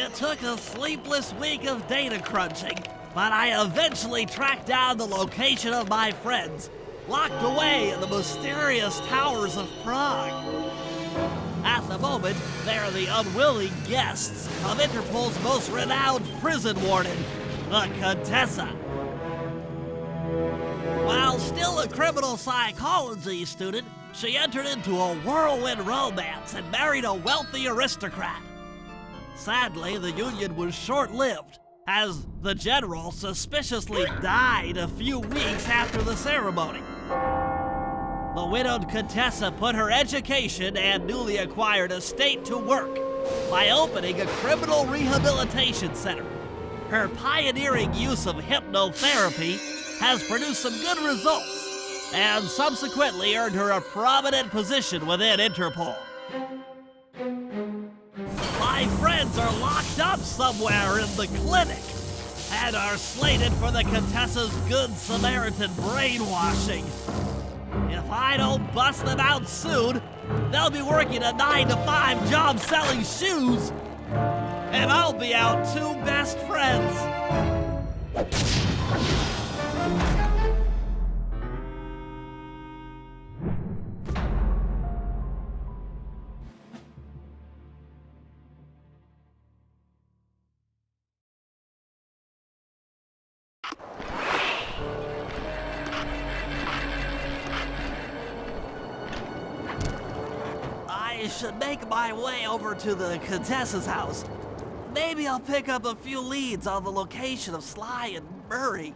It took a sleepless week of data crunching, but I eventually tracked down the location of my friends, locked away in the mysterious towers of Prague. At the moment, they are the unwilling guests of Interpol's most renowned prison warden, the Contessa. While still a criminal psychology student, she entered into a whirlwind romance and married a wealthy aristocrat. Sadly, the union was short-lived, as the general suspiciously died a few weeks after the ceremony. The widowed Contessa put her education and newly acquired estate to work by opening a criminal rehabilitation center. Her pioneering use of hypnotherapy has produced some good results and subsequently earned her a prominent position within Interpol. My friends are locked up somewhere in the clinic and are slated for the Contessa's Good Samaritan brainwashing. If I don't bust them out soon, they'll be working a 9-to-5 job selling shoes, and I'll be out two best friends. I should make my way over to the Contessa's house. Maybe I'll pick up a few leads on the location of Sly and Murray.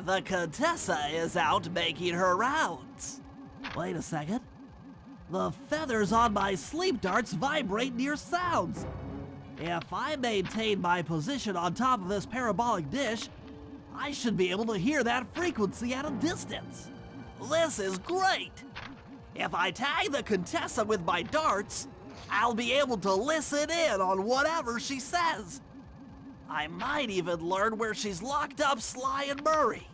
The Contessa is out making her rounds. Wait a second. The feathers on my sleep darts vibrate near sounds. If I maintain my position on top of this parabolic dish, I should be able to hear that frequency at a distance. This is great! If I tag the Contessa with my darts, I'll be able to listen in on whatever she says. I might even learn where she's locked up Sly and Murray.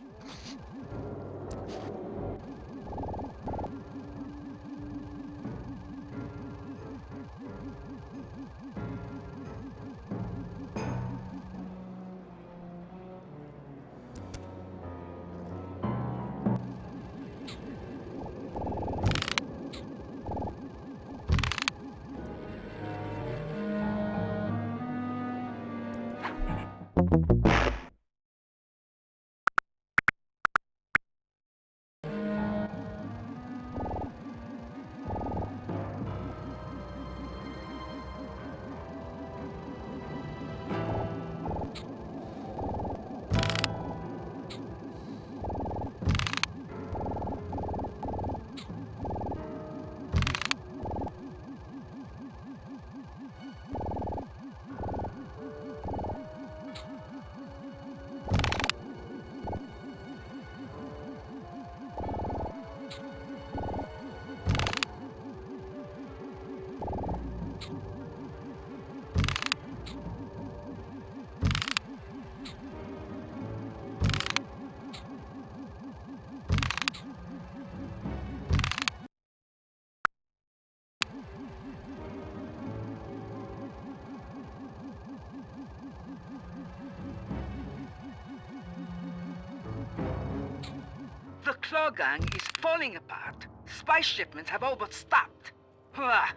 The Claw Gang is falling apart. Spy shipments have all but stopped. Hurrah!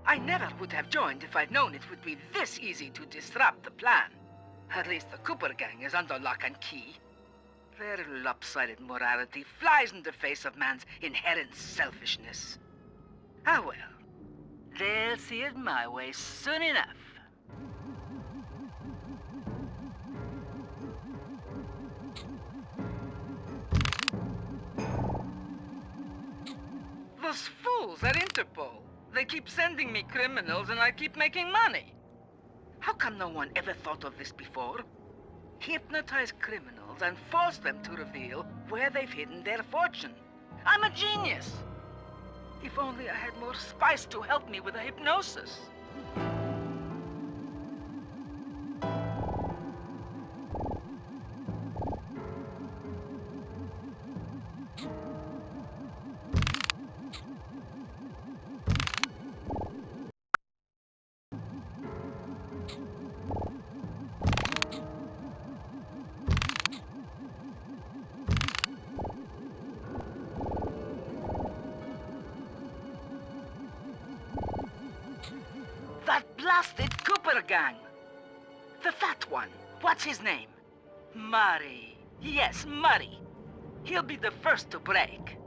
I never would have joined if I'd known it would be this easy to disrupt the plan. At least the Cooper Gang is under lock and key. Their lopsided morality flies in the face of man's inherent selfishness. Ah well, they'll see it my way soon enough. Those fools at Interpol. They keep sending me criminals and I keep making money. How come no one ever thought of this before? Hypnotize criminals and force them to reveal where they've hidden their fortune. I'm a genius. If only I had more spice to help me with the hypnosis. That blasted Cooper Gang! The fat one. What's his name? Murray. Yes, Murray. He'll be the first to break.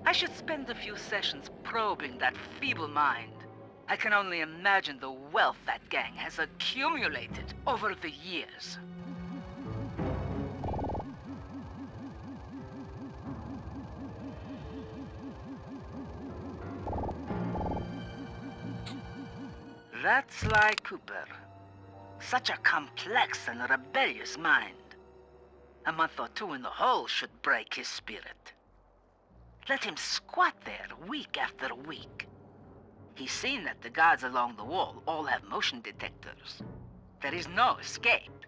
I should spend a few sessions probing that feeble mind. I can only imagine the wealth that gang has accumulated over the years. That's Sly Cooper. Such a complex and rebellious mind. A month or two in the hole should break his spirit. Let him squat there week after week. He's seen that the guards along the wall all have motion detectors. There is no escape.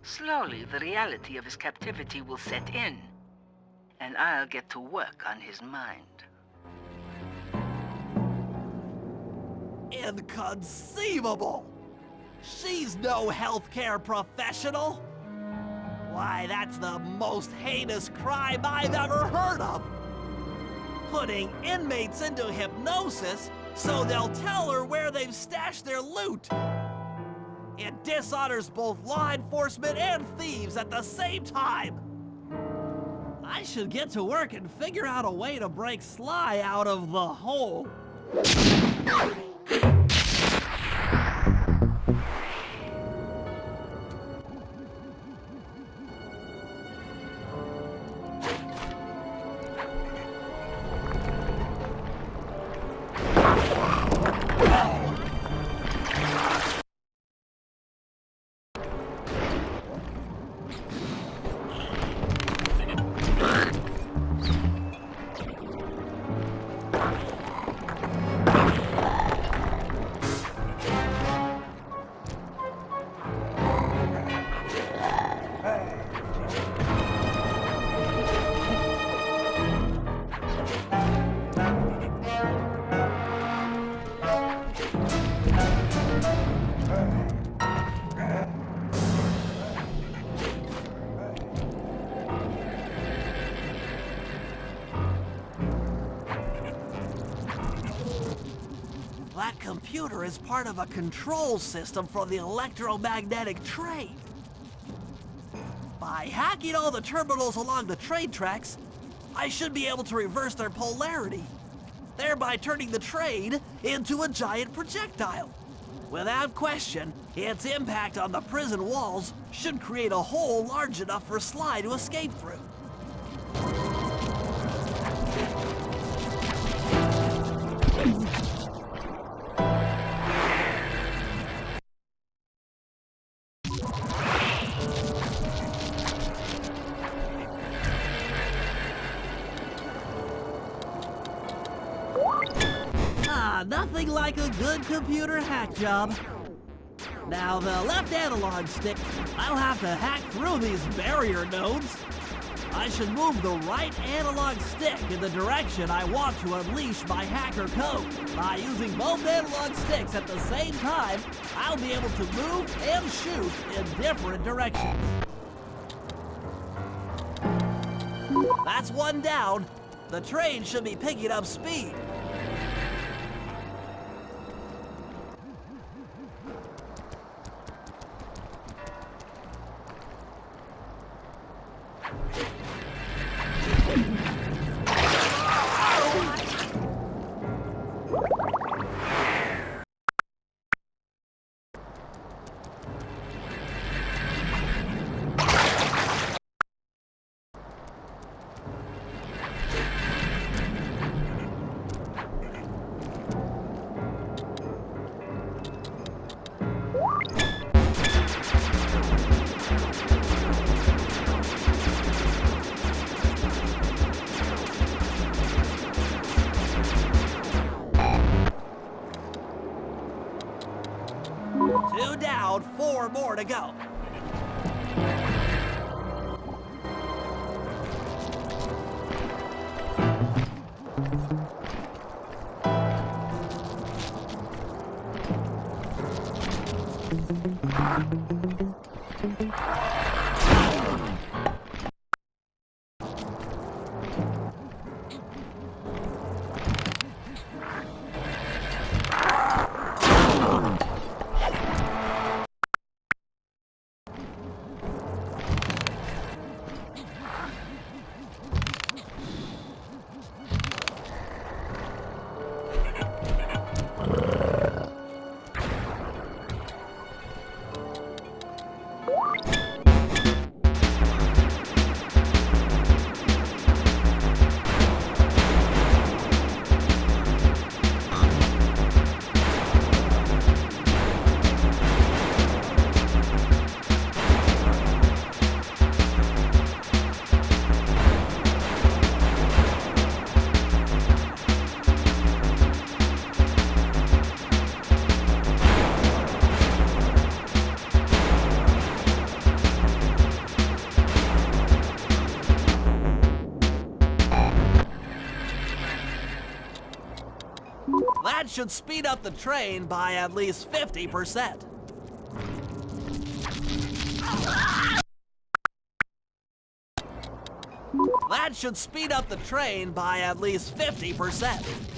Slowly, the reality of his captivity will set in, and I'll get to work on his mind. Inconceivable! She's no healthcare professional! Why, that's the most heinous crime I've ever heard of! Putting inmates into hypnosis so they'll tell her where they've stashed their loot! It dishonors both law enforcement and thieves at the same time! I should get to work and figure out a way to break Sly out of the hole. That computer is part of a control system for the electromagnetic train. By hacking all the terminals along the train tracks, I should be able to reverse their polarity, thereby turning the train into a giant projectile. Without question, its impact on the prison walls should create a hole large enough for Sly to escape through. Nothing like a good computer hack job. Now, the left analog stick, I'll have to hack through these barrier nodes. I should move the right analog stick in the direction I want to unleash my hacker code. By using both analog sticks at the same time, I'll be able to move and shoot in different directions. That's one down. The train should be picking up speed. Two down, 4 more to go. That should speed up the train by at least 50%. That should speed up the train by at least 50%.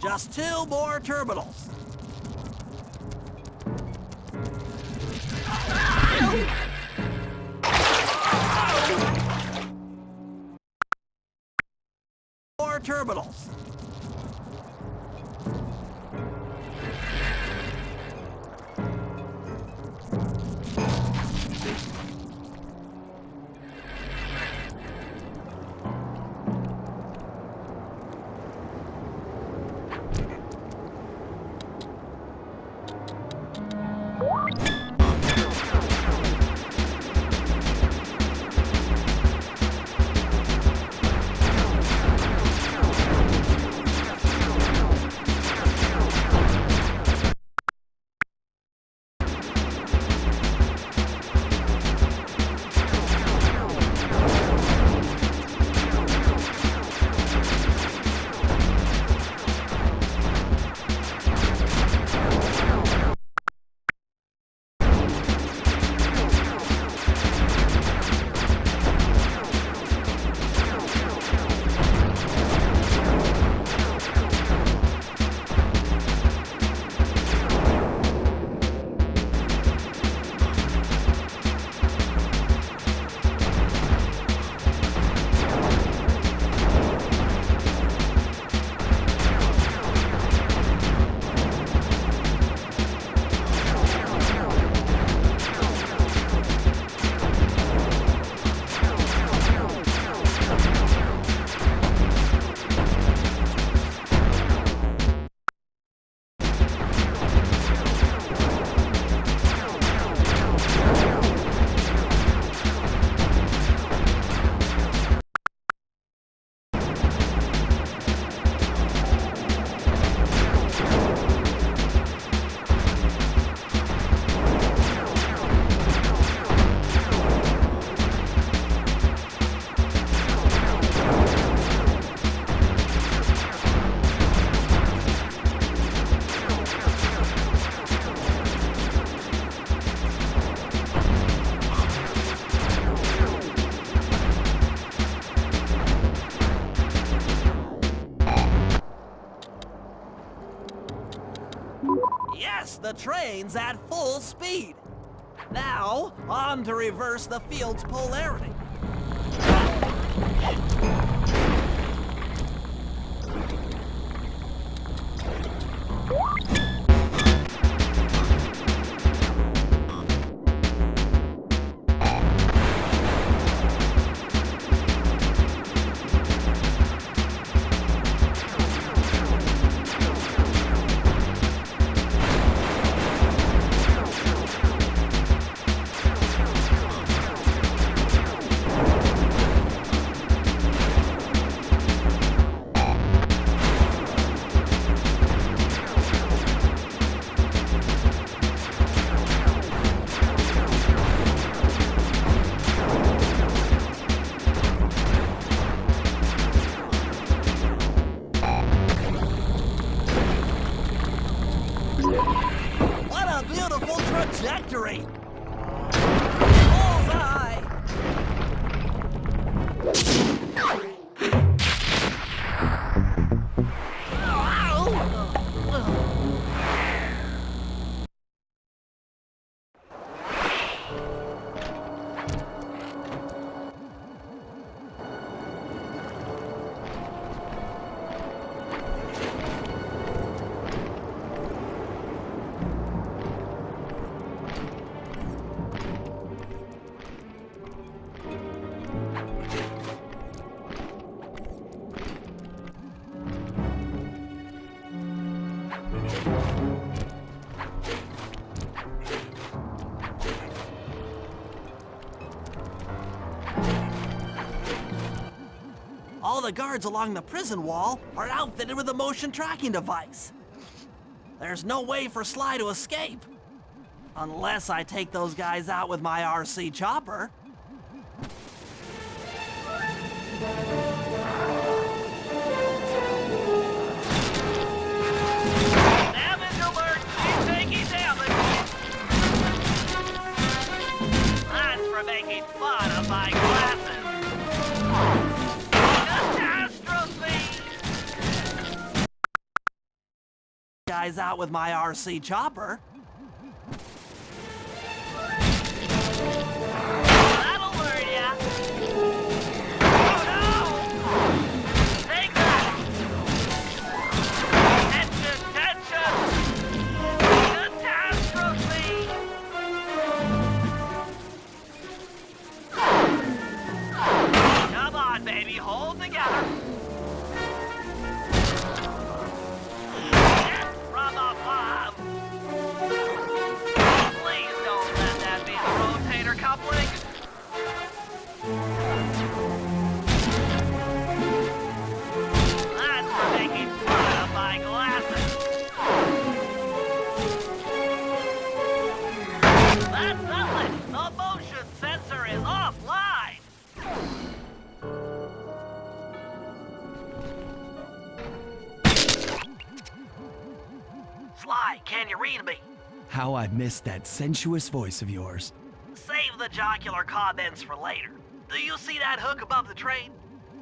Just 2 more terminals. More terminals. Yes, the train's at full speed. Now, on to reverse the field's polarity. What a beautiful trajectory! Bullseye! All the guards along the prison wall are outfitted with a motion tracking device. There's no way for Sly to escape. Unless I take those guys out with my RC chopper. Damage alert! He's taking damage! That's for making fun of my glasses. Catastrophe! guys out with my RC chopper. That'll learn ya! Oh no! Take that! Tension, tension! Catastrophe! Come on, baby, hold together. From above. Please don't let that be the rotator coupling. That's for making fun of my glasses. That's nothing. The motion sensor is offline. Sly, can you read me? How I missed that sensuous voice of yours. Save the jocular comments for later. Do you see that hook above the train?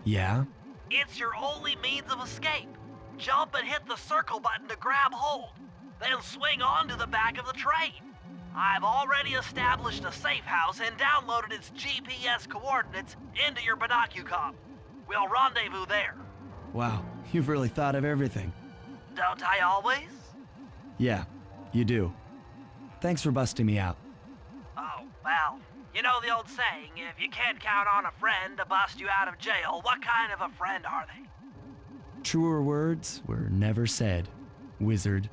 Yeah? It's your only means of escape. Jump and hit the circle button to grab hold. Then swing onto the back of the train. I've already established a safe house and downloaded its GPS coordinates into your binocucom. We'll rendezvous there. Wow, you've really thought of everything. Don't I always? Yeah, you do. Thanks for busting me out. Oh, well, you know the old saying, if you can't count on a friend to bust you out of jail, what kind of a friend are they? Truer words were never said, wizard.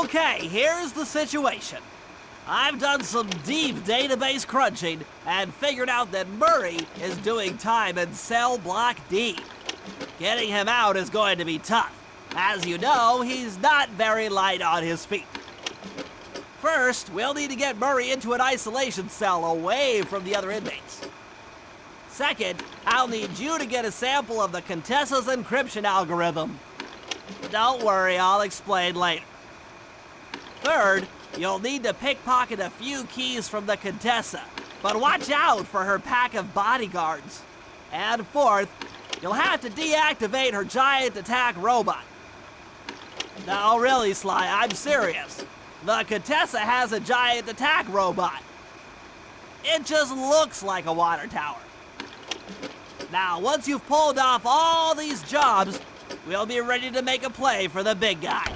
Okay, here's the situation. I've done some deep database crunching and figured out that Murray is doing time in cell block D. Getting him out is going to be tough. As you know, he's not very light on his feet. First, we'll need to get Murray into an isolation cell away from the other inmates. Second, I'll need you to get a sample of the Contessa's encryption algorithm. Don't worry, I'll explain later. Third, you'll need to pickpocket a few keys from the Contessa, but watch out for her pack of bodyguards. And fourth, you'll have to deactivate her giant attack robot. No, really, Sly, I'm serious. The Contessa has a giant attack robot. It just looks like a water tower. Now, once you've pulled off all these jobs, we'll be ready to make a play for the big guy.